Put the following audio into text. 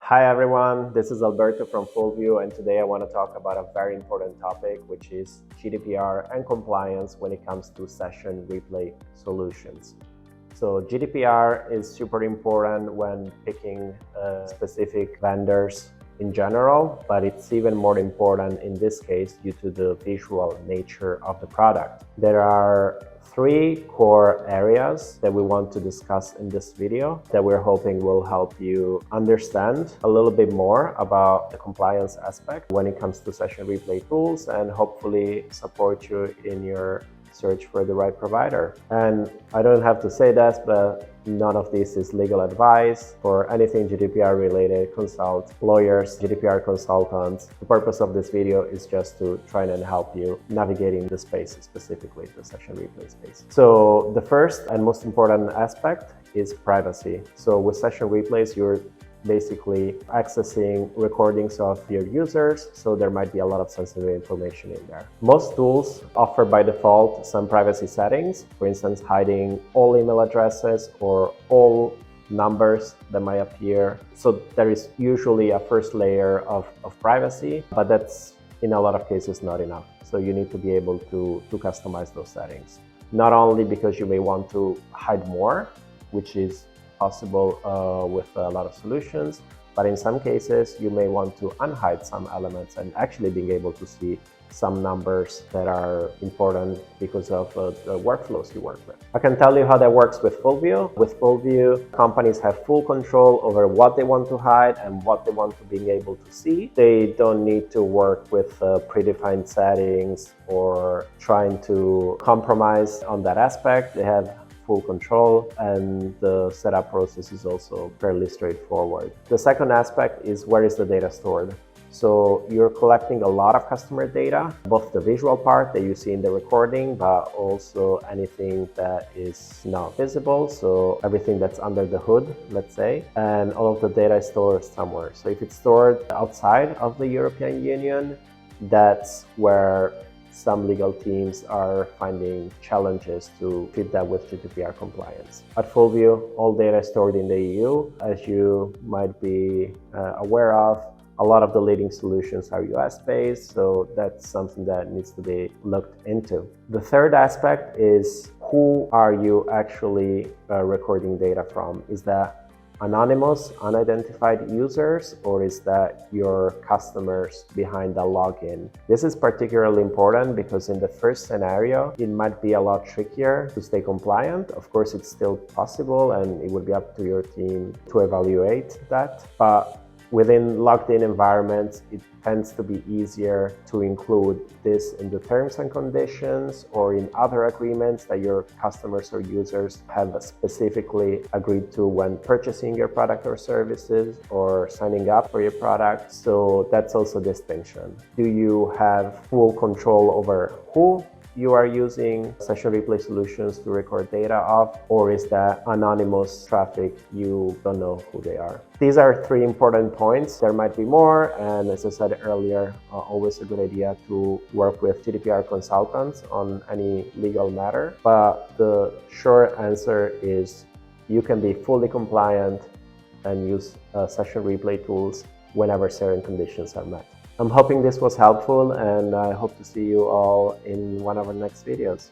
Hi everyone, this is Alberto from Fullview, and today I want to talk about a very important topic, which is GDPR and compliance when it comes to session replay solutions. So GDPR is super important when picking specific vendors in general, but it's even more important in this case due to the visual nature of the product. There are three core areas that we want to discuss in this video that we're hoping will help you understand a little bit more about the compliance aspect when it comes to session replay tools and hopefully support you in your search for the right provider. And I don't have to say that, but none of this is legal advice. For anything GDPR related, consult lawyers, GDPR consultants. The purpose of this video is just to try and help you navigating the space, specifically the session replay space. So the first and most important aspect is privacy. So with session replays, you're basically accessing recordings of your users, so there might be a lot of sensitive information in there. Most tools offer by default some privacy settings, for instance, hiding all email addresses or all numbers that might appear. So there is usually a first layer of privacy, but that's in a lot of cases not enough. So you need to be able to customize those settings. Not only because you may want to hide more, which is possible with a lot of solutions, but in some cases you may want to unhide some elements and actually being able to see some numbers that are important because of the workflows you work with. I can tell you how that works with Fullview. With Fullview, companies have full control over what they want to hide and what they want to be able to see. They don't need to work with predefined settings or trying to compromise on that aspect. They have full control, and the setup process is also fairly straightforward. The second aspect is where is the data stored. So you're collecting a lot of customer data, both the visual part that you see in the recording, but also anything that is not visible. So everything that's under the hood, let's say, and all of the data is stored somewhere. So if it's stored outside of the European Union, that's where some legal teams are finding challenges to fit that with GDPR compliance. At Fullview, all data is stored in the EU. As you might be aware of, a lot of the leading solutions are US-based, so that's something that needs to be looked into. The third aspect is who are you actually recording data from? Is that anonymous, unidentified users, or is that your customers behind the login? This is particularly important because in the first scenario, it might be a lot trickier to stay compliant. Of course, it's still possible and it would be up to your team to evaluate that. But within logged-in environments, it tends to be easier to include this in the terms and conditions or in other agreements that your customers or users have specifically agreed to when purchasing your product or services or signing up for your product. So that's also a distinction. Do you have full control over who you are using session replay solutions to record data of, or is that anonymous traffic you don't know who they are? These are three important points. There might be more, and as I said earlier, always a good idea to work with GDPR consultants on any legal matter. But the short answer is you can be fully compliant and use session replay tools whenever certain conditions are met. I'm hoping this was helpful, and I hope to see you all in one of our next videos.